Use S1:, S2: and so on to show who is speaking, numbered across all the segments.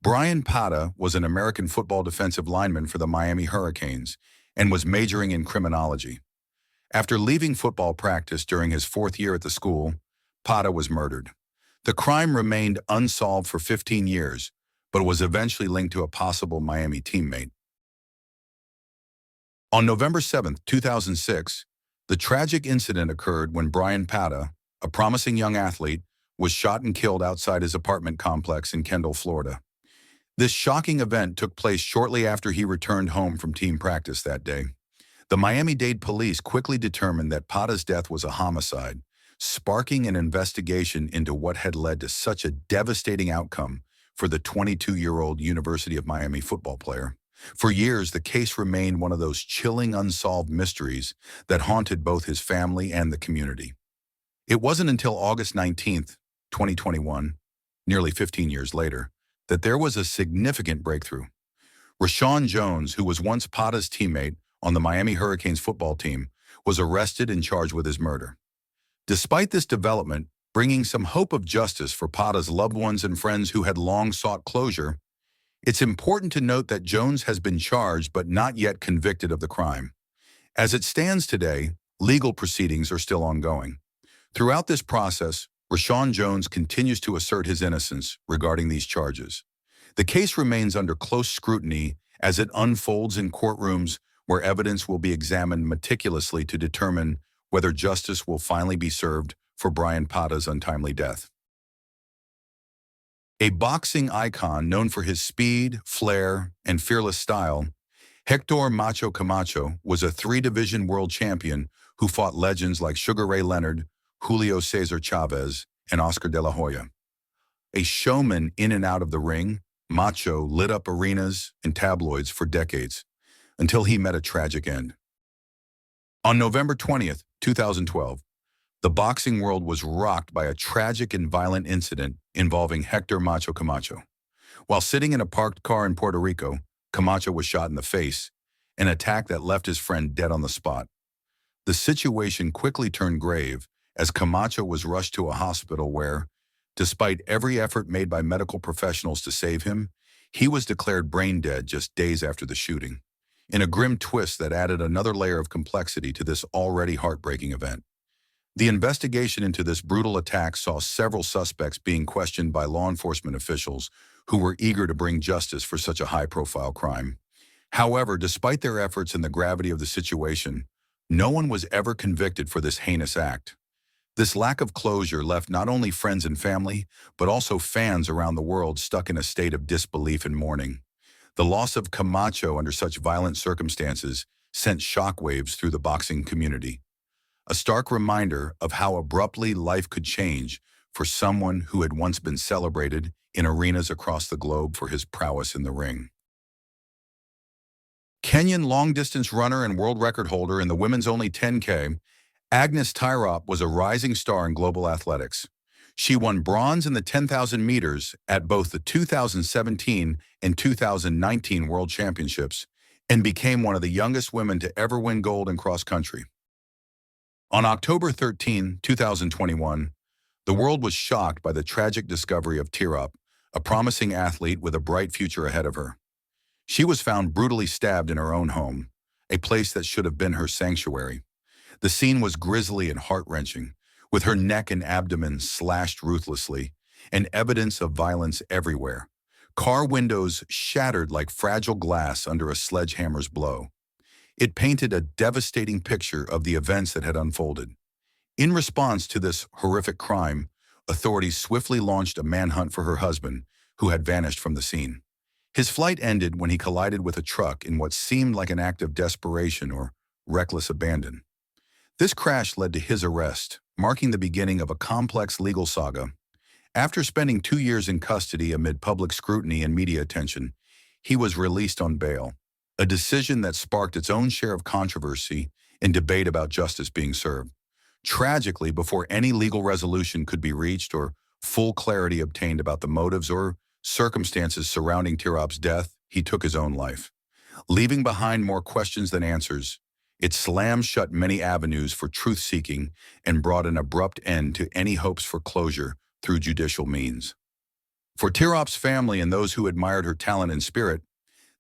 S1: Brian Padula was an American football defensive lineman for the Miami Hurricanes and was majoring in criminology. After leaving football practice during his fourth year at the school, Padula was murdered. The crime remained unsolved for 15 years, but was eventually linked to a possible Miami teammate. On November 7, 2006, the tragic incident occurred when Brian Padula, a promising young athlete, was shot and killed outside his apartment complex in Kendall, Florida. This shocking event took place shortly after he returned home from team practice that day. The Miami-Dade police quickly determined that Padula's death was a homicide, sparking an investigation into what had led to such a devastating outcome for the 22-year-old University of Miami football player. For years, the case remained one of those chilling unsolved mysteries that haunted both his family and the community. It wasn't until August 19, 2021, nearly 15 years later, that there was a significant breakthrough. Rashawn Jones, who was once Padula's teammate on the Miami Hurricanes football team, was arrested and charged with his murder. Despite this development, bringing some hope of justice for Padula's loved ones and friends who had long sought closure, it's important to note that Jones has been charged but not yet convicted of the crime. As it stands today, legal proceedings are still ongoing. Throughout this process, Rashawn Jones continues to assert his innocence regarding these charges. The case remains under close scrutiny as it unfolds in courtrooms where evidence will be examined meticulously to determine whether justice will finally be served for Brian Padula's untimely death. A boxing icon known for his speed, flair, and fearless style, Hector Camacho was a three-division world champion who fought legends like Sugar Ray Leonard, Julio Cesar Chavez, and Oscar de la Hoya. A showman in and out of the ring, Macho lit up arenas and tabloids for decades, until he met a tragic end. On November 20th, 2012, the boxing world was rocked by a tragic and violent incident involving Hector Camacho. While sitting in a parked car in Puerto Rico, Camacho was shot in the face, an attack that left his friend dead on the spot. The situation quickly turned grave as Camacho was rushed to a hospital where, despite every effort made by medical professionals to save him, he was declared brain dead just days after the shooting, in a grim twist that added another layer of complexity to this already heartbreaking event. The investigation into this brutal attack saw several suspects being questioned by law enforcement officials who were eager to bring justice for such a high-profile crime. However, despite their efforts and the gravity of the situation, no one was ever convicted for this heinous act. This lack of closure left not only friends and family, but also fans around the world stuck in a state of disbelief and mourning. The loss of Camacho under such violent circumstances sent shockwaves through the boxing community. A stark reminder of how abruptly life could change for someone who had once been celebrated in arenas across the globe for his prowess in the ring. Kenyan long-distance runner and world record holder in the women's-only 10K, Agnes Tirop was a rising star in global athletics. She won bronze in the 10,000 meters at both the 2017 and 2019 World Championships and became one of the youngest women to ever win gold in cross-country. On October 13, 2021, the world was shocked by the tragic discovery of Tirop, a promising athlete with a bright future ahead of her. She was found brutally stabbed in her own home, a place that should have been her sanctuary. The scene was grisly and heart-wrenching, with her neck and abdomen slashed ruthlessly, and evidence of violence everywhere. Car windows shattered like fragile glass under a sledgehammer's blow. It painted a devastating picture of the events that had unfolded. In response to this horrific crime, authorities swiftly launched a manhunt for her husband, who had vanished from the scene. His flight ended when he collided with a truck in what seemed like an act of desperation or reckless abandon. This crash led to his arrest, marking the beginning of a complex legal saga. After spending 2 years in custody amid public scrutiny and media attention, he was released on bail, a decision that sparked its own share of controversy and debate about justice being served. Tragically, before any legal resolution could be reached or full clarity obtained about the motives or circumstances surrounding Tirop's death, he took his own life. Leaving behind more questions than answers, it slammed shut many avenues for truth-seeking and brought an abrupt end to any hopes for closure through judicial means. For Tirop's family and those who admired her talent and spirit,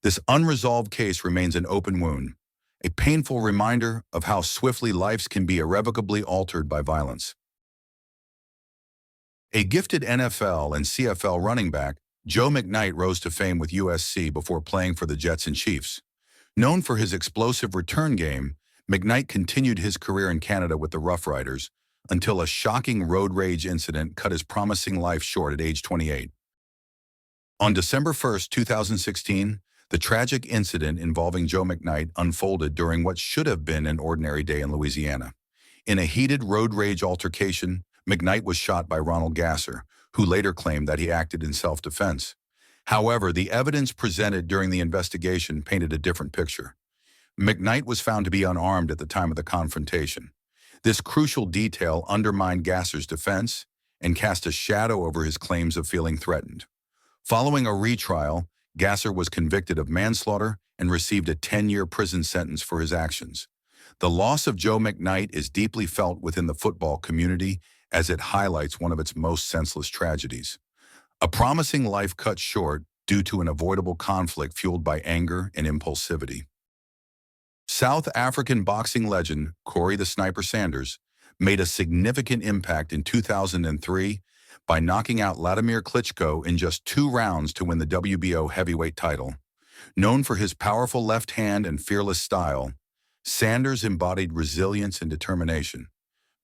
S1: this unresolved case remains an open wound, a painful reminder of how swiftly lives can be irrevocably altered by violence. A gifted NFL and CFL running back, Joe Mcnite rose to fame with USC before playing for the Jets and Chiefs. Known for his explosive return game, McKnight continued his career in Canada with the Rough Riders until a shocking road rage incident cut his promising life short at age 28. On December 1, 2016, the tragic incident involving Joe McKnight unfolded during what should have been an ordinary day in Louisiana. In a heated road rage altercation, McKnight was shot by Ronald Gasser, who later claimed that he acted in self-defense. However, the evidence presented during the investigation painted a different picture. McKnight was found to be unarmed at the time of the confrontation. This crucial detail undermined Gasser's defense and cast a shadow over his claims of feeling threatened. Following a retrial, Gasser was convicted of manslaughter and received a 10-year prison sentence for his actions. The loss of Joe McKnight is deeply felt within the football community as it highlights one of its most senseless tragedies. A promising life cut short due to an avoidable conflict fueled by anger and impulsivity. South African boxing legend Corey the Sniper Sanders made a significant impact in 2003 by knocking out Vladimir Klitschko in just 2 rounds to win the WBO heavyweight title. Known for his powerful left hand and fearless style, Sanders embodied resilience and determination.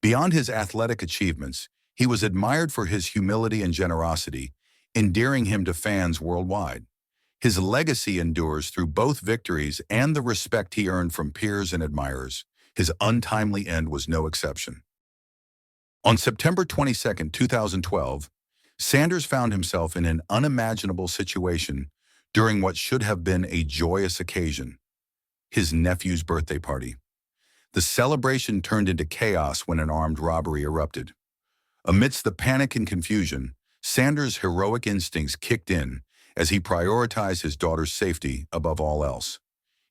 S1: Beyond his athletic achievements, he was admired for his humility and generosity, endearing him to fans worldwide. His legacy endures through both victories and the respect he earned from peers and admirers. His untimely end was no exception. On September 22, 2012, Sanders found himself in an unimaginable situation during what should have been a joyous occasion, his nephew's birthday party. The celebration turned into chaos when an armed robbery erupted. Amidst the panic and confusion, Sanders' heroic instincts kicked in as he prioritized his daughter's safety above all else.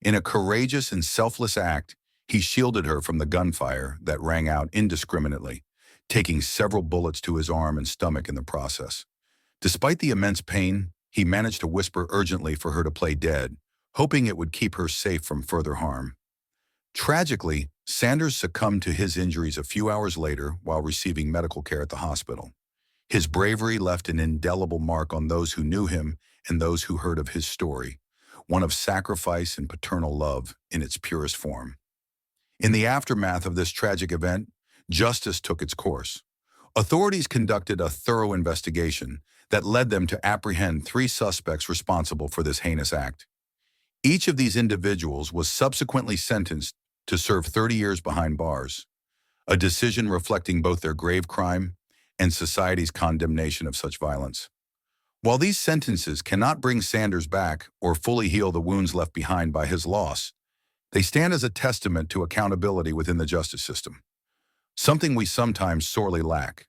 S1: In a courageous and selfless act, he shielded her from the gunfire that rang out indiscriminately, taking several bullets to his arm and stomach in the process. Despite the immense pain, he managed to whisper urgently for her to play dead, hoping it would keep her safe from further harm. Tragically, Sanders succumbed to his injuries a few hours later while receiving medical care at the hospital. His bravery left an indelible mark on those who knew him and those who heard of his story, one of sacrifice and paternal love in its purest form. In the aftermath of this tragic event, justice took its course. Authorities conducted a thorough investigation that led them to apprehend 3 suspects responsible for this heinous act. Each of these individuals was subsequently sentenced to serve 30 years behind bars, a decision reflecting both their grave crime and society's condemnation of such violence. While these sentences cannot bring Sanders back or fully heal the wounds left behind by his loss, they stand as a testament to accountability within the justice system, something we sometimes sorely lack.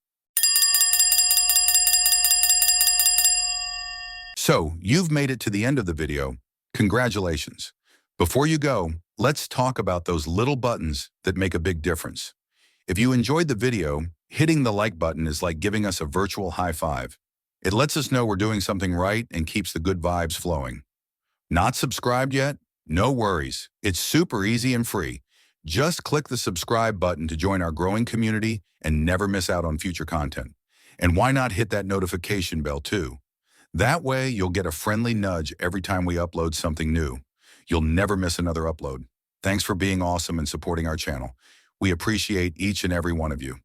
S1: So, you've made it to the end of the video. Congratulations. Before you go, let's talk about those little buttons that make a big difference. If you enjoyed the video, hitting the like button is like giving us a virtual high five. It lets us know we're doing something right and keeps the good vibes flowing. Not subscribed yet? No worries. It's super easy and free. Just click the subscribe button to join our growing community and never miss out on future content. And why not hit that notification bell too? That way, you'll get a friendly nudge every time we upload something new. You'll never miss another upload. Thanks for being awesome and supporting our channel. We appreciate each and every one of you.